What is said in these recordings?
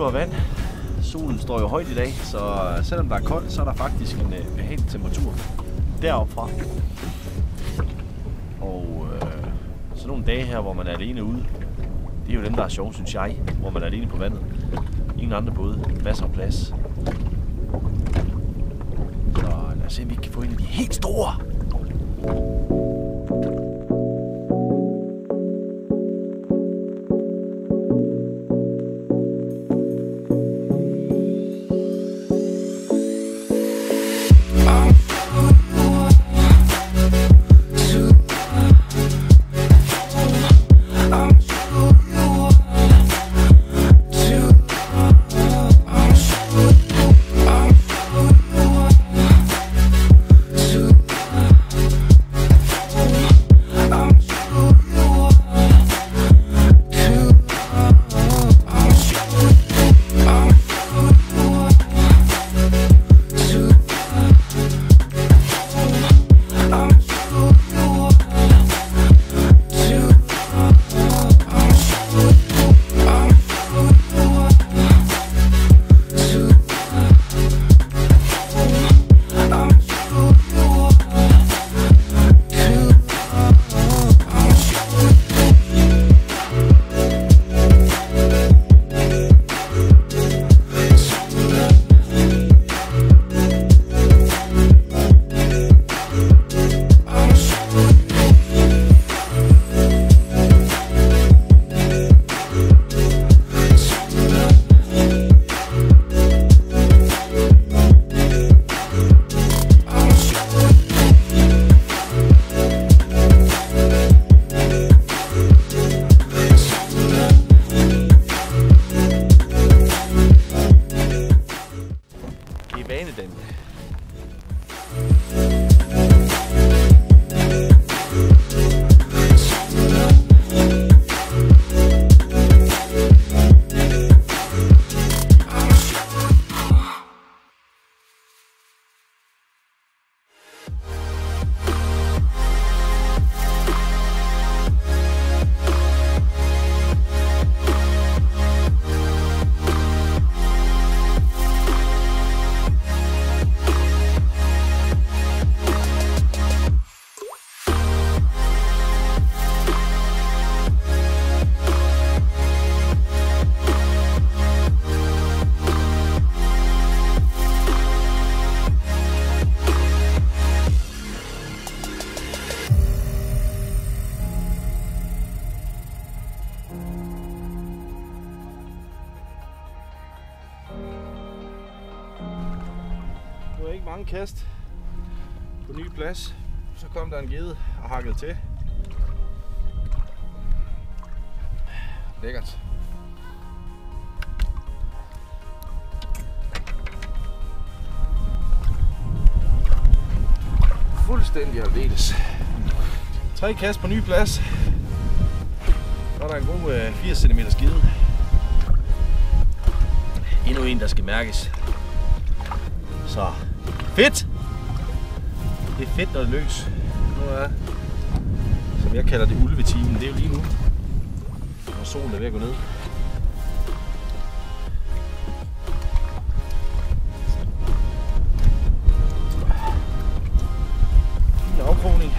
dybere vand. Solen står jo højt i dag, så selvom der er koldt, så er der faktisk en behagelig temperatur deroppe fra. Og sådan nogle dage her, hvor man er alene ude, det er jo dem, der er sjove, synes jeg, hvor man er alene på vandet. Ingen andre både, masser af plads. Så lad os se, om vi kan få en af de helt store. Det var ikke mange kast på ny plads. Så kom der en gede og hakkede til. Lækkert. Fuldstændig aldeles. 3 kast på ny plads. Så er der en god 80 cm skide. Endnu en, der skal mærkes. Så fedt! Det er fedt, når det lykkes. Nu er, som jeg kalder det, ulvetimen. Det er jo lige nu, når solen er ved at gå ned. Fin afkrogning.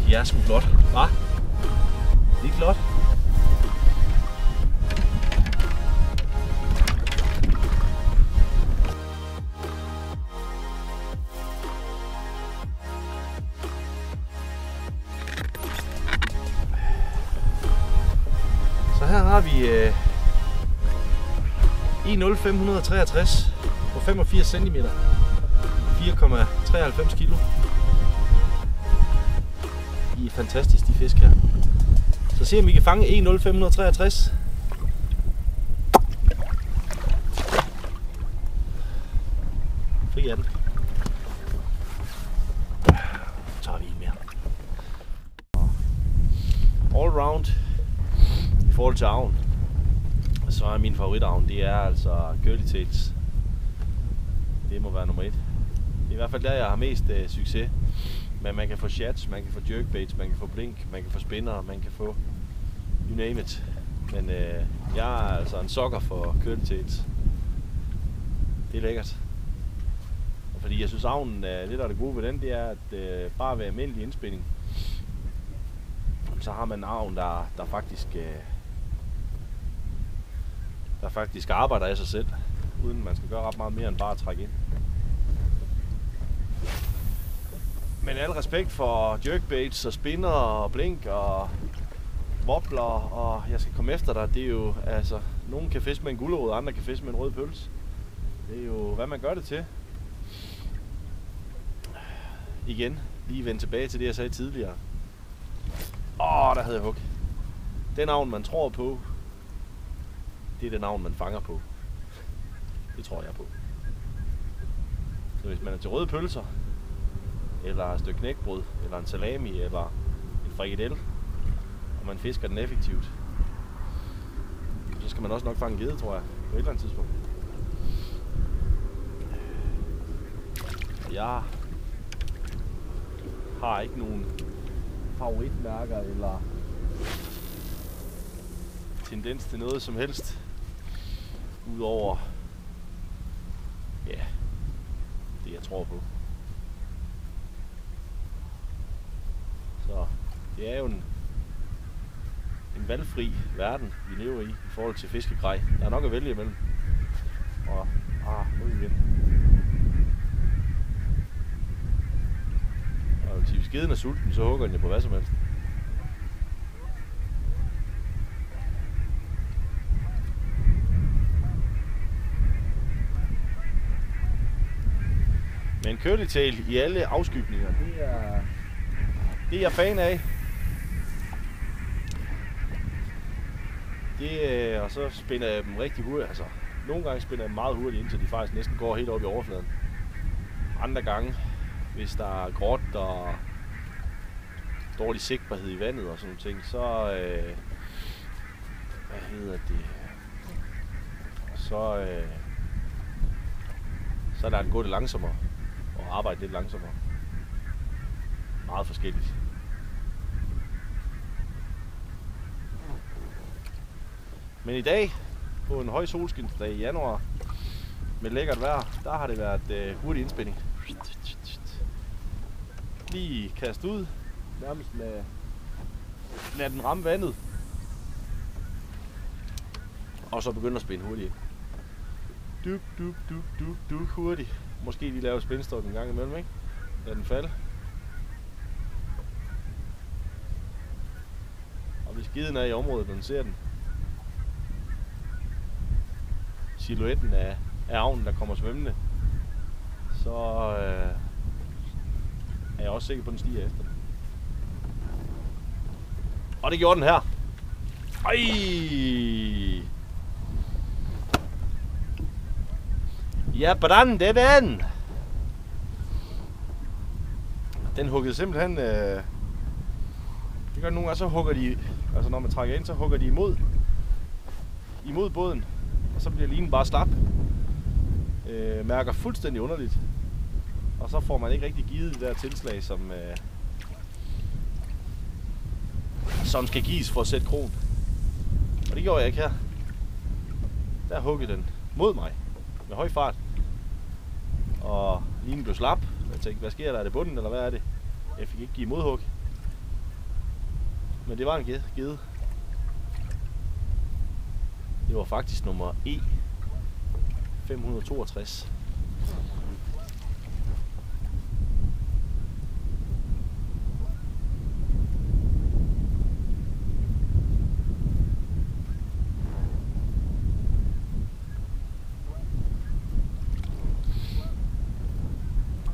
De er sgu flot, hva? Det er flot. Så her har vi E0563 på 85 cm, 4,93 kg. De er fantastiske, de fisk her. Så se om vi kan fange E0563. Fri af den. Så tager vi en mere. All round. I forhold til avn, så er min favoritavn, det er altså curly tails. Det må være nummer 1. Det er i hvert fald der, jeg har mest succes. Men man kan få shots, man kan få jerkbaits, man kan få blink, man kan få spinner, man kan få you name it. Men jeg er altså en sokker for curly tails. Det er lækkert. Og fordi jeg synes, avnen er lidt af det gode ved den, det er, at bare ved almindelig indspænding, så har man en avn, der faktisk arbejder af sig selv, uden man skal gøre ret meget mere end bare at trække ind. Men al respekt for jerkbaits og spinner og blink og wobbler, og jeg skal komme efter dig, det er jo, altså, nogen kan fiske med en gulerod, andre kan fiske med en rød pølse. Det er jo, hvad man gør det til. Igen, lige vende tilbage til det, jeg sagde tidligere. Der havde jeg hug. Den avn, man tror på, det er den avn, man fanger på. Det tror jeg på. Så hvis man er til røde pølser, eller et stykke knækbrød, eller en salami, eller en frikadelle, og man fisker den effektivt, så skal man også nok fange gede, tror jeg, på et eller andet tidspunkt. Jeg har ikke nogen favoritmærker eller tendens til noget som helst, udover det jeg tror på. Så det er jo en valgfri verden, vi lever i forhold til fiskegrej. Der er nok at vælge imellem. Og nu igen. Og hvis skeden er sulten, så hugger den jo på hvad som helst. Men curly tail i alle afskygninger, det er jeg fan af. Og så spænder jeg dem rigtig hurtigt. Altså, nogle gange spænder jeg dem meget hurtigt, indtil de faktisk næsten går helt op i overfladen. Andre gange, hvis der er gråt og dårlig sigtbarhed i vandet og sådan nogle ting, så så lader den gå lidt langsommere og arbejde lidt langsommere. Meget forskelligt. Men i dag, på en høj solskinsdag i januar, med lækkert vejr, der har det været hurtig indspænding. Lige kaste ud, nærmest lad den ramme vandet, og så begynde at spænde hurtigt ind. Duk, hurtigt. Måske lige lave spændstok en gang imellem, ikke? Lad den falde. Og hvis geden er i området, den ser den, silhuetten af avnen, der kommer svømmende, så er jeg også sikker på, at den stiger efter den. Og det gjorde den her. Ej! Ja, hvordan det er den? Den huggede simpelthen. Det gør nogle gange, så hugger de, altså når man trækker ind, så hugger de imod båden, og så bliver linen bare slap. Mærker fuldstændig underligt, og så får man ikke rigtig givet det der tilslag, som skal gives for at sætte krogen. Og det gjorde jeg ikke her. Der huggede den mod mig med høj fart, og linen blev slap. Jeg tænkte, hvad sker der? Er det bunden, eller hvad er det? Jeg fik ikke givet modhug. Men det var en gede. Det var faktisk nummer E562.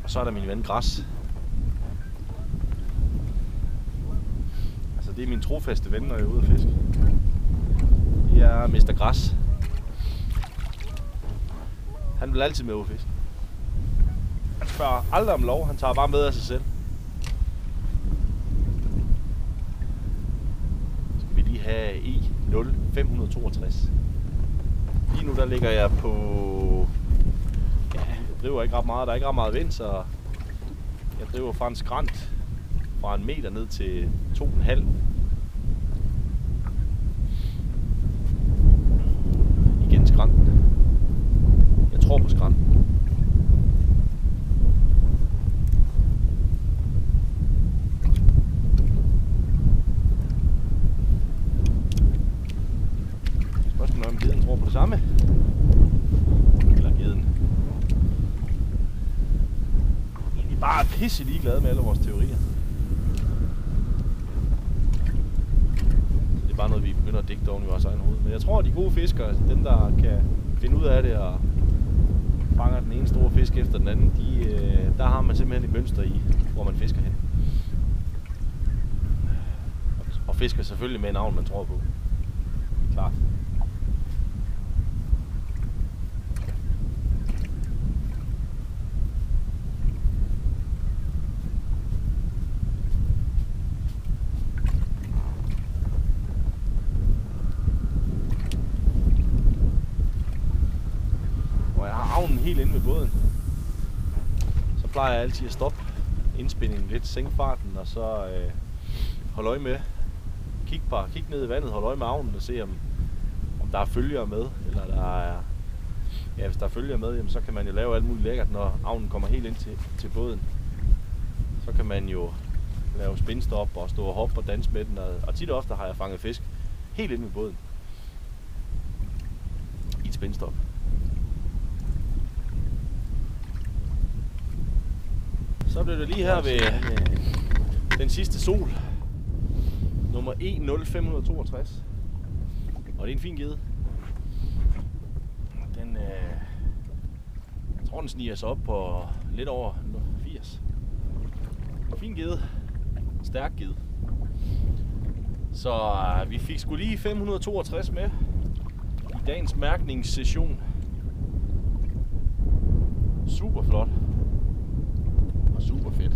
Og så er der min ven Græs. Altså det er min trofaste ven, når jeg er ude at fiske. Jeg er Mr. Græs. Han vil altid med ude at fiske. Han spørger aldrig om lov, han tager bare med af sig selv. Skal vi lige have E0562. Lige nu der ligger jeg på... Ja, jeg driver ikke ret meget. Der er ikke ret meget vind, så jeg driver fra en skrant fra 1 meter ned til 2,5. tror på skrald. Spørgsmålet er, om geden tror på det samme. Eller geden egentlig bare er pisse ligeglade med alle vores teorier. Så det er bare noget, vi begynder at digte oven i vores egen hoved. Men jeg tror, at de gode fiskere, dem der kan finde ud af det og fanger den ene store fisk efter den anden, der har man simpelthen et mønster i, hvor man fisker hen. Og fisker selvfølgelig med en avl, man tror på. Klart. Helt inde ved båden, så plejer jeg altid at stoppe indspændingen lidt, sænke farten og så holde øje med, kig ned i vandet, holde øje med avnen og se om der er følgere med, eller der er, ja, hvis der er følgere med, jamen, så kan man jo lave alt muligt lækkert, når avnen kommer helt ind til båden. Så kan man jo lave spindstop og stå og hoppe og danse med den, og tit og ofte har jeg fanget fisk helt inde ved båden i et spindstop. Så blev det lige her ved den sidste sol. Nummer E0562. Og det er en fin gede. Den, jeg tror den sniger sig op på lidt over 80. En fin gede. Stærk gede. Så vi fik sgu lige 562 med i dagens mærkningssession. Super flot. Super fedt.